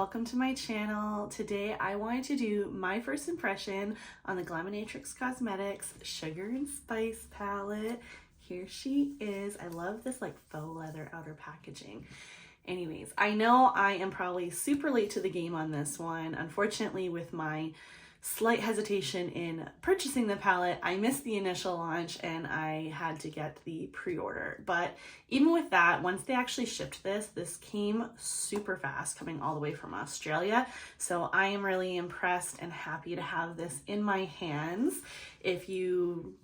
welcome to my channel. Today I wanted to do my first impression on the Glaminatrix Cosmetics Sugar and Spice palette. Here she is. I love this like faux leather outer packaging. Anyways, I know I am probably super late to the game on this one. Unfortunately, with my slight hesitation in purchasing the palette, I missed the initial launch and I had to get the pre-order. But even with that, once they actually shipped this came super fast, coming all the way from Australia. So I am really impressed and happy to have this in my hands. If you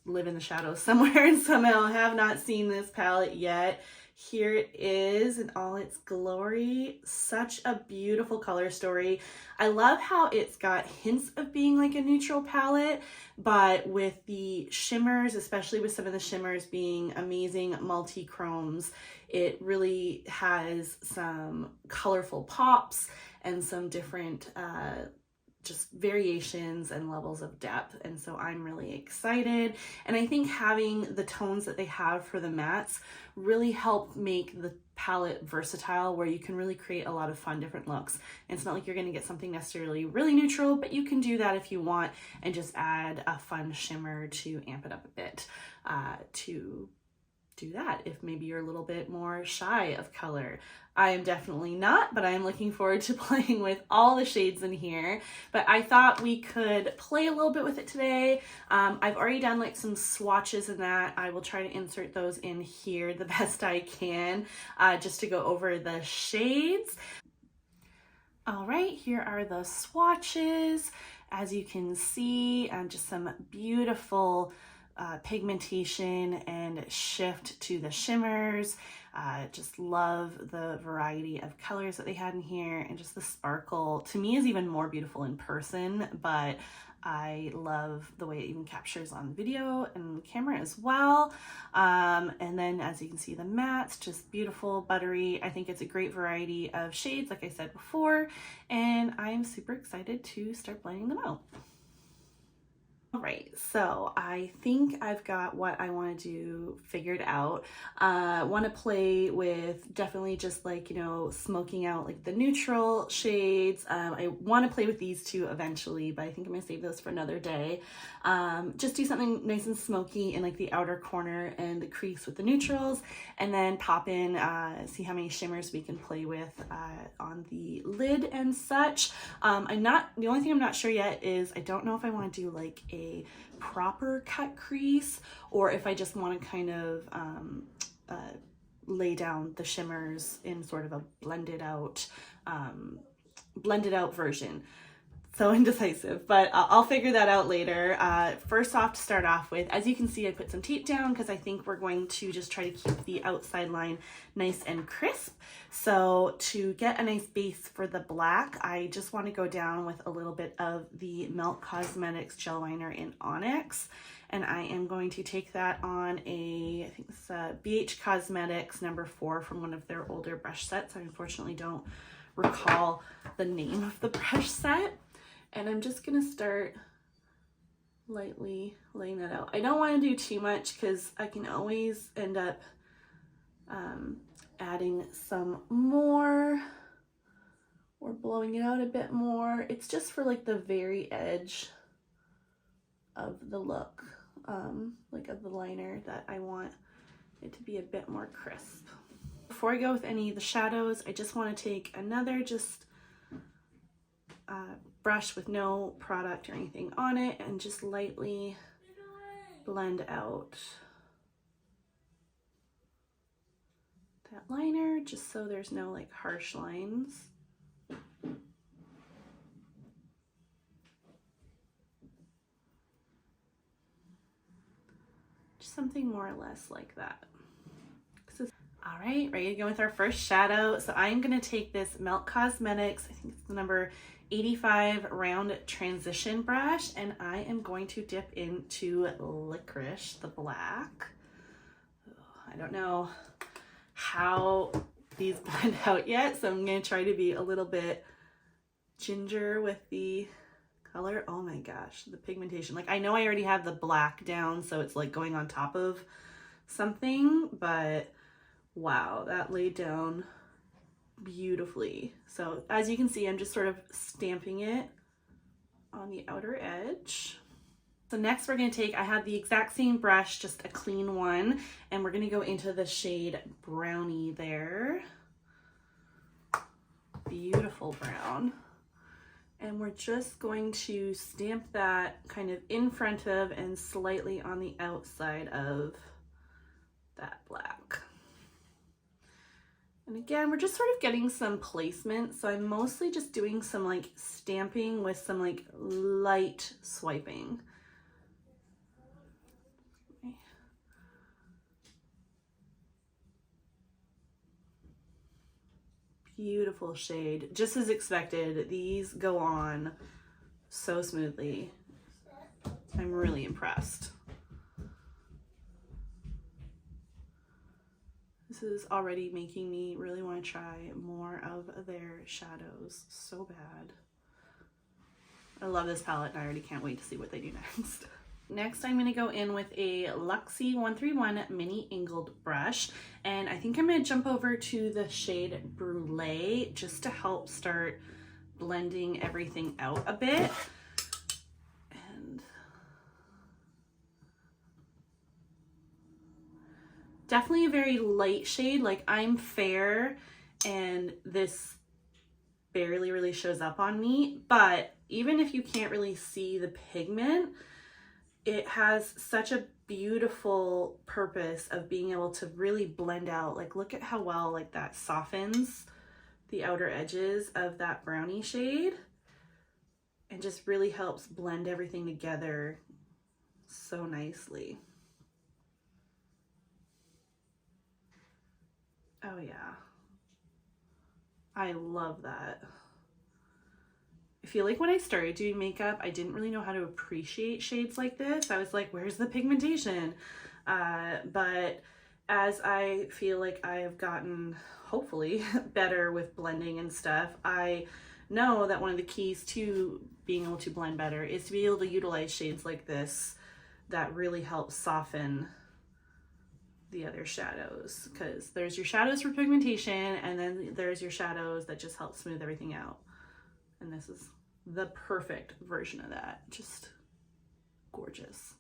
live in the shadows somewhere and somehow have not seen this palette yet, here it is in all its glory. Such a beautiful color story. I love how it's got hints of being like a neutral palette, but with the shimmers, especially with some of the shimmers being amazing multi-chromes, it really has some colorful pops and some different just variations and levels of depth, and so I'm really excited. And I think having the tones that they have for the mattes really help make the palette versatile, where you can really create a lot of fun different looks. And it's not like you're going to get something necessarily really neutral, but you can do that if you want and just add a fun shimmer to amp it up a bit to do that if maybe you're a little bit more shy of color. I am definitely not, but I am looking forward to playing with all the shades in here. But I thought we could play a little bit with it today. I've already done like some swatches in that. I will try to insert those in here the best I can, just to go over the shades. All right, here are the swatches. As you can see, just some beautiful pigmentation and shift to the shimmers. Just love the variety of colors that they had in here, and just the sparkle to me is even more beautiful in person, but I love the way it even captures on video and camera as well. And then as you can see, the mattes, just beautiful, buttery. I think it's a great variety of shades, like I said before, and I'm super excited to start blending them out. All right, so I think I've got what I want to do figured out. Want to play with definitely just like, you know, smoking out like the neutral shades. I want to play with these two eventually, but I think I'm gonna save those for another day. Just do something nice and smoky in like the outer corner and the crease with the neutrals, and then pop in, see how many shimmers we can play with on the lid and such. The only thing I'm not sure yet is I don't know if I want to do like a proper cut crease, or if I just want to kind of lay down the shimmers in sort of a blended out version. So indecisive, but I'll figure that out later. First off, to start off with, as you can see, I put some tape down because I think we're going to just try to keep the outside line nice and crisp. So to get a nice base for the black, I just want to go down with a little bit of the Milk Cosmetics gel liner in Onyx. And I am going to take that on I think it's a BH Cosmetics number 4 from one of their older brush sets. I unfortunately don't recall the name of the brush set. And I'm just gonna start lightly laying that out. I don't want to do too much because I can always end up adding some more or blowing it out a bit more. It's just for like the very edge of the look, like of the liner, that I want it to be a bit more crisp. Before I go with any of the shadows, I just want to take another brush with no product or anything on it and just lightly blend out that liner, just so there's no like harsh lines. Just something more or less like that. All right, ready to go with our first shadow. So I'm gonna take this Milk Cosmetics, I think it's the number 85 round transition brush, and I am going to dip into Licorice, the black. I don't know how these blend out yet, so I'm gonna try to be a little bit ginger with the color. Oh my gosh, the pigmentation. Like, I know I already have the black down, so it's like going on top of something, but wow, that laid down beautifully. So as you can see, I'm just sort of stamping it on the outer edge. So next we're going to take, I have the exact same brush, just a clean one, and we're going to go into the shade Brownie there. Beautiful brown. And we're just going to stamp that kind of in front of and slightly on the outside of that black. And again, we're just sort of getting some placement. So I'm mostly just doing some like stamping with some like light swiping. Okay. Beautiful shade, just as expected. These go on so smoothly. I'm really impressed. This is already making me really want to try more of their shadows so bad. I love this palette and I already can't wait to see what they do next. Next, I'm going to go in with a Luxie 131 mini angled brush, and I think I'm going to jump over to the shade Brulee just to help start blending everything out a bit. And definitely a very light shade. Like, I'm fair and this barely really shows up on me, but even if you can't really see the pigment, it has such a beautiful purpose of being able to really blend out. Like, look at how well like that softens the outer edges of that brownie shade and just really helps blend everything together so nicely. Oh yeah, I love that. I feel like when I started doing makeup, I didn't really know how to appreciate shades like this. I was like, where's the pigmentation? But as I feel like I have gotten, hopefully, better with blending and stuff, I know that one of the keys to being able to blend better is to be able to utilize shades like this that really help soften the other shadows, because there's your shadows for pigmentation and then there's your shadows that just help smooth everything out. And this is the perfect version of that. Just gorgeous.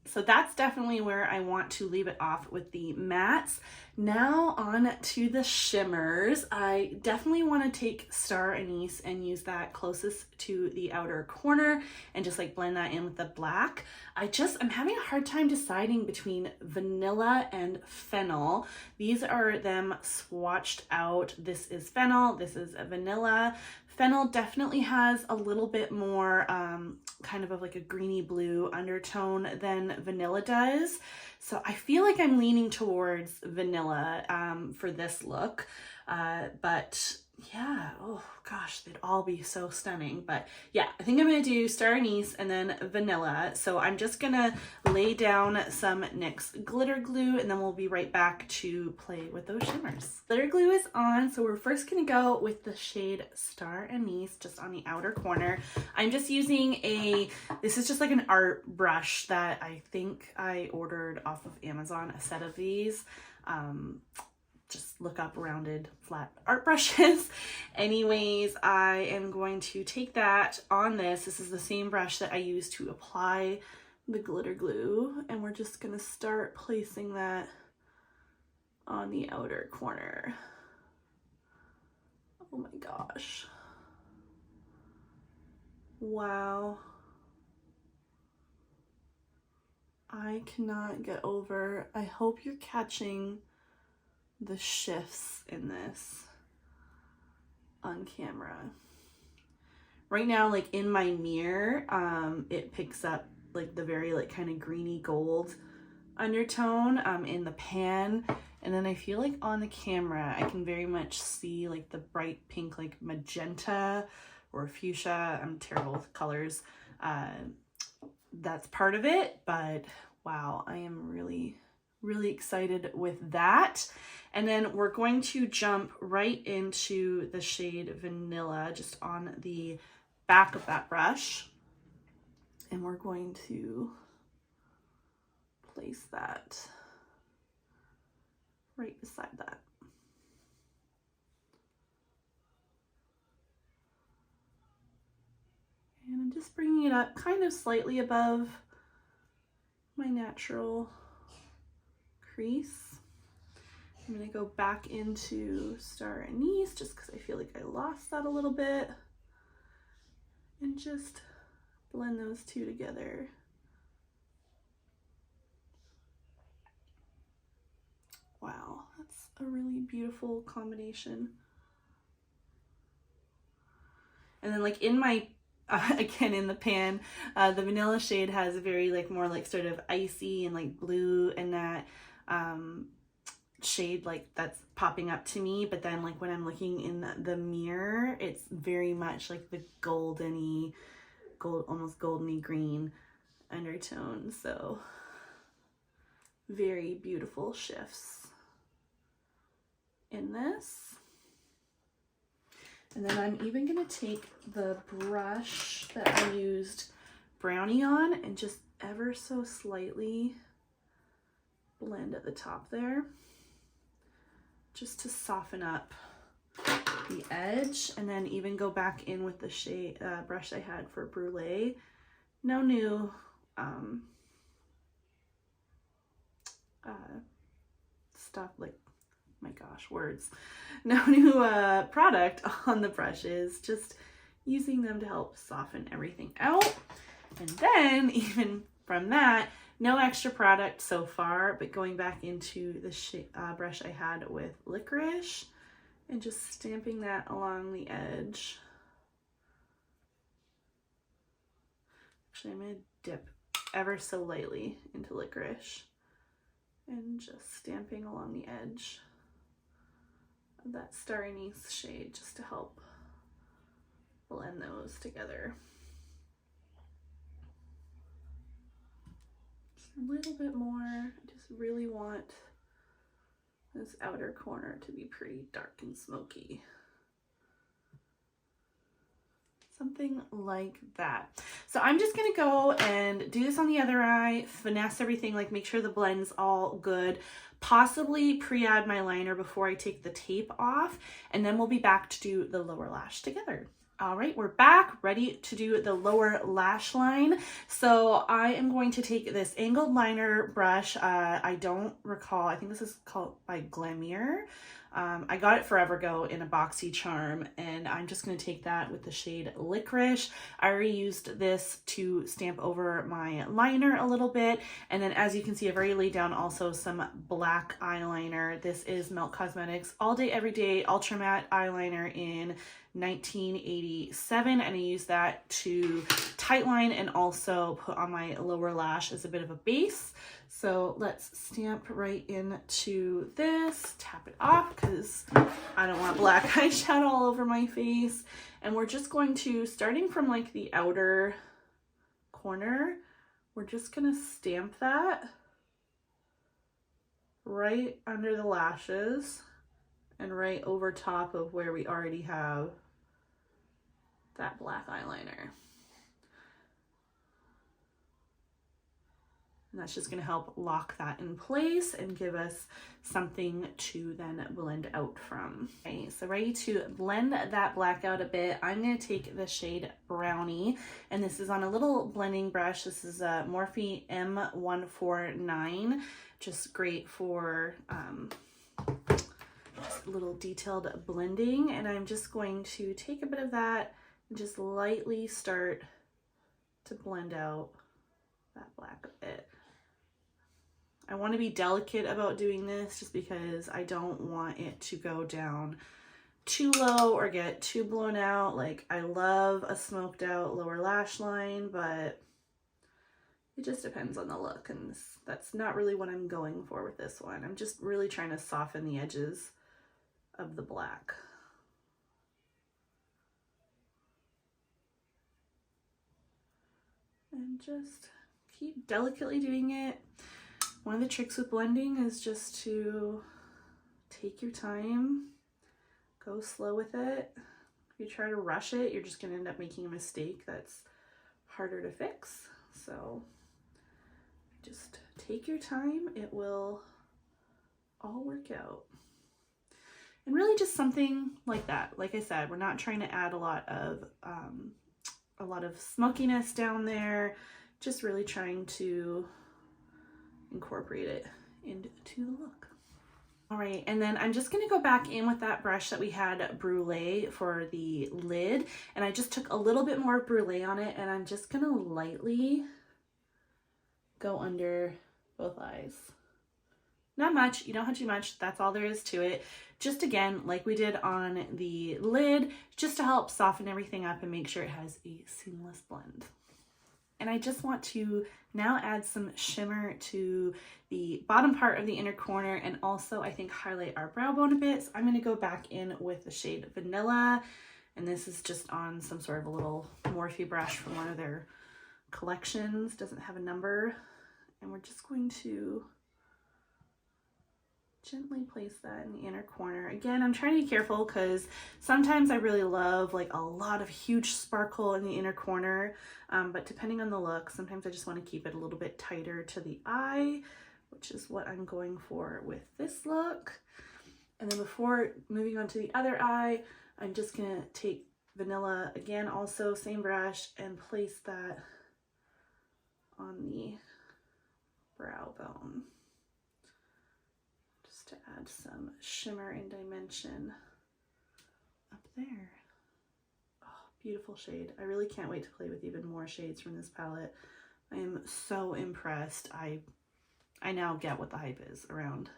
So that's definitely where I want to leave it off with the mattes. Now on to the shimmers. I definitely want to take Star Anise and use that closest to the outer corner and just like blend that in with the black. I'm having a hard time deciding between Vanilla and Fennel. These are them swatched out. This is Fennel, this is a Vanilla. Fennel definitely has a little bit more kind of like a greeny blue undertone than Vanilla does. So I feel like I'm leaning towards Vanilla for this look. But yeah, oh gosh, they'd all be so stunning. But yeah, I think I'm gonna do Star Anise and then Vanilla. So I'm just gonna lay down some NYX glitter glue and then we'll be right back to play with those shimmers. Glitter glue is on, so we're first gonna go with the shade Star Anise just on the outer corner. I'm just using this is just like an art brush that I think I ordered off of Amazon, a set of these. Just look up rounded flat art brushes. Anyways, I am going to take that on this. This is the same brush that I use to apply the glitter glue, and we're just gonna start placing that on the outer corner. Oh my gosh. Wow. I cannot get over. I hope you're catching the shifts in this on camera. Right now, like in my mirror, it picks up like the very like kind of greeny gold undertone in the pan, and then I feel like on the camera I can very much see like the bright pink, like magenta or fuchsia. I'm terrible with colors. That's part of it, but wow, I am really excited with that. And then we're going to jump right into the shade Vanilla just on the back of that brush, and we're going to place that right beside that. And I'm just bringing it up kind of slightly above my natural crease. I'm going to go back into Star Anise just because I feel like I lost that a little bit. And just blend those two together. Wow, that's a really beautiful combination. And then like in my, again in the pan, the vanilla shade has a very like more like sort of icy and like blue and that shade like that's popping up to me. But then like when I'm looking in the mirror, it's very much like the goldeny, almost goldeny green undertone. So very beautiful shifts in this. And then I'm even gonna take the brush that I used brownie on and just ever so slightly blend at the top there, just to soften up the edge, and then even go back in with the shade brush I had for Brulee. No new stuff, like, my gosh, words. No new product on the brushes, just using them to help soften everything out. And then even from that, no extra product so far, but going back into the brush I had with Licorice and just stamping that along the edge. Actually, I'm going to dip ever so lightly into Licorice and just stamping along the edge of that Star Anise shade just to help blend those together. Just a little bit more. I just really want this outer corner to be pretty dark and smoky. Something like that. So I'm just gonna go and do this on the other eye, finesse everything, like make sure the blend's all good, possibly pre-add my liner before I take the tape off, and then we'll be back to do the lower lash together. All right, we're back, ready to do the lower lash line. So I am going to take this angled liner brush. I don't recall, I think this is called by Glaminatrix. I got it forever ago in a boxy charm, and I'm just going to take that with the shade Licorice. I already used this to stamp over my liner a little bit, and then as you can see, I've already laid down also some black eyeliner. This is Melt Cosmetics All Day Everyday Ultra Matte Eyeliner in 1987, and I use that to tightline and also put on my lower lash as a bit of a base. So let's stamp right into this, tap it off because I don't want black eyeshadow all over my face. And we're just going to, starting from like the outer corner, we're just gonna stamp that right under the lashes and right over top of where we already have that black eyeliner. And that's just going to help lock that in place and give us something to then blend out from. Okay, so ready to blend that black out a bit, I'm going to take the shade Brownie, and this is on a little blending brush. This is a Morphe M149, just great for just a little detailed blending. And I'm just going to take a bit of that and just lightly start to blend out that black a bit. I want to be delicate about doing this just because I don't want it to go down too low or get too blown out. Like, I love a smoked out lower lash line, but it just depends on the look, and that's not really what I'm going for with this one. I'm just really trying to soften the edges of the black. And just keep delicately doing it. One of the tricks with blending is just to take your time, go slow with it. If you try to rush it, you're just going to end up making a mistake that's harder to fix. So just take your time, it will all work out. And really just something like that. Like I said, we're not trying to add a lot of a lot of smokiness down there. Just really trying to incorporate it into the look. All right, and then I'm just gonna go back in with that brush that we had Brulee for the lid, and I just took a little bit more Brulee on it, and I'm just gonna lightly go under both eyes. Not much, you don't have to do much, that's all there is to it. Just again, like we did on the lid, just to help soften everything up and make sure it has a seamless blend. And I just want to now add some shimmer to the bottom part of the inner corner, and also I think highlight our brow bone a bit. So I'm gonna go back in with the shade Vanilla, and this is just on some sort of a little Morphe brush from one of their collections, doesn't have a number. And we're just going to gently place that in the inner corner. Again, I'm trying to be careful because sometimes I really love like a lot of huge sparkle in the inner corner, but depending on the look, sometimes I just want to keep it a little bit tighter to the eye, which is what I'm going for with this look. And then before moving on to the other eye, I'm just gonna take Vanilla again, also same brush, and place that on the brow bone, just to add some shimmer and dimension up there. Oh, beautiful shade. I really can't wait to play with even more shades from this palette. I am so impressed. I now get what the hype is around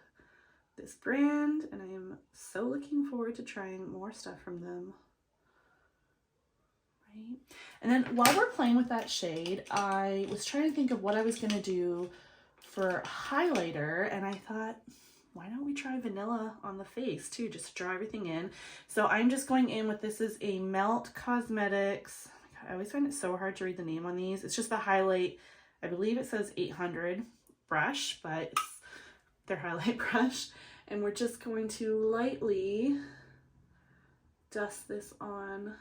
this brand, and I am so looking forward to trying more stuff from them. Right. And then while we're playing with that shade, I was trying to think of what I was going to do for highlighter, and I thought, why don't we try Vanilla on the face too, just to draw everything in. So I'm just going in with, this is a Melt Cosmetics. I always find it so hard to read the name on these. It's just the highlight, I believe it says 800 brush, but it's their highlight brush. And we're just going to lightly dust this on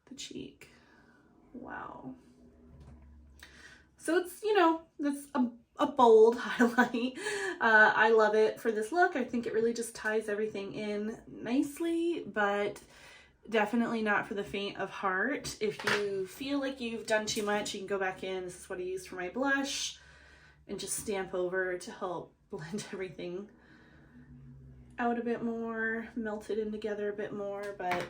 the cheek. Wow. So it's, you know, that's a bold highlight. I love it for this look. I think it really just ties everything in nicely, but definitely not for the faint of heart. If you feel like you've done too much, you can go back in. This is what I used for my blush, and just stamp over to help blend everything out a bit more, melt it in together a bit more, but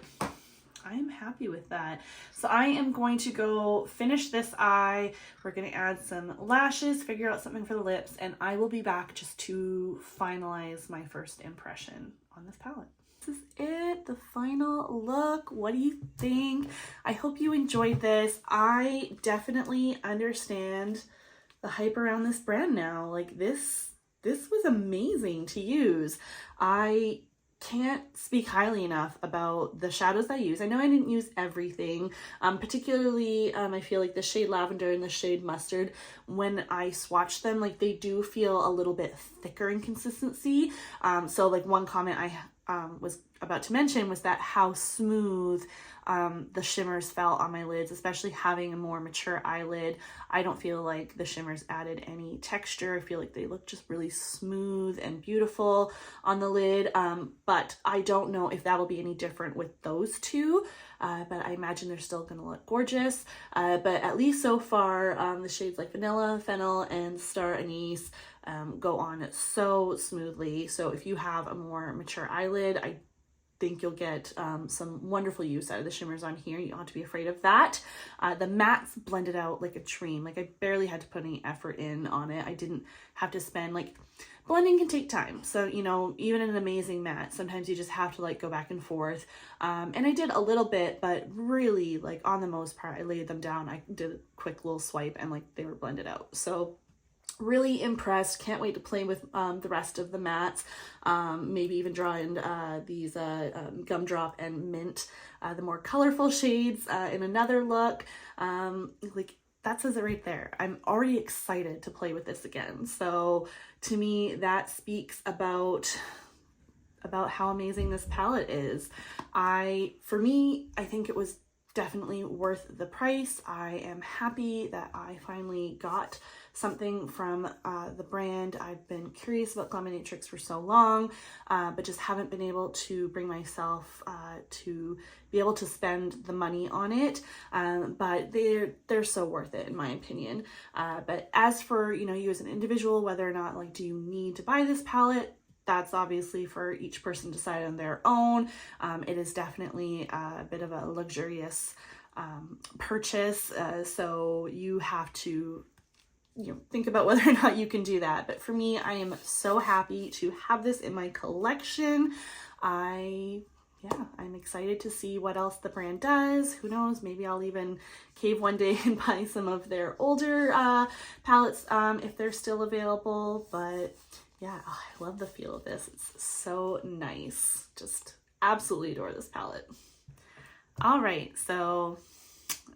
I'm happy with that. So I am going to go finish this eye. We're going to add some lashes, figure out something for the lips, and I will be back just to finalize my first impression on this palette. This is it, the final look. What do you think? I hope you enjoyed this. I definitely understand the hype around this brand now. Like this was amazing to use. I can't speak highly enough about the shadows I use. I know I didn't use everything, particularly I feel like the shade Lavender and the shade Mustard, when I swatch them, like they do feel a little bit thicker in consistency. So like one comment I was about to mention was that how smooth the shimmers felt on my lids, especially having a more mature eyelid. I don't feel like the shimmers added any texture. I feel like they look just really smooth and beautiful on the lid, but I don't know if that'll be any different with those two, but I imagine they're still gonna look gorgeous. But at least so far, the shades like Vanilla, Fennel, and Star Anise go on so smoothly. So if you have a more mature eyelid, I think you'll get some wonderful use out of the shimmers on here. You don't have to be afraid of that. The mattes blended out like a dream. Like I barely had to put any effort in on it. I didn't have to spend, like, blending can take time. So, you know, even an amazing matte, sometimes you just have to like go back and forth. And I did a little bit, but really like on the most part, I laid them down. I did a quick little swipe and like they were blended out. So really impressed. Can't wait to play with the rest of the mattes. Maybe even draw in these Gumdrop and Mint, the more colorful shades in another look. Like that says it right there. I'm already excited to play with this again. So to me, that speaks about how amazing this palette is. For me, I think it was definitely worth the price. I am happy that I finally got something from the brand. I've been curious about Glaminatrix for so long, but just haven't been able to bring myself to be able to spend the money on it. But they're so worth it in my opinion. But as for, you know, you as an individual, whether or not like, do you need to buy this palette? That's obviously for each person to decide on their own. It is definitely a bit of a luxurious purchase, so you have to, you know, think about whether or not you can do that. But for me, I am so happy to have this in my collection. I'm excited to see what else the brand does. Who knows, maybe I'll even cave one day and buy some of their older palettes if they're still available. But yeah, oh, I love the feel of this. It's so nice. Just absolutely adore this palette. All right, so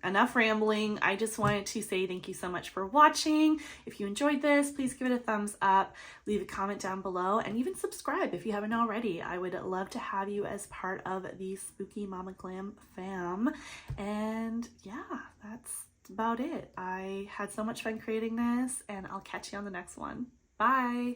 enough rambling. I just wanted to say thank you so much for watching. If you enjoyed this, please give it a thumbs up, leave a comment down below, and even subscribe if you haven't already. I would love to have you as part of the Spooky Mama Glam fam. And yeah, that's about it. I had so much fun creating this, and I'll catch you on the next one. Bye.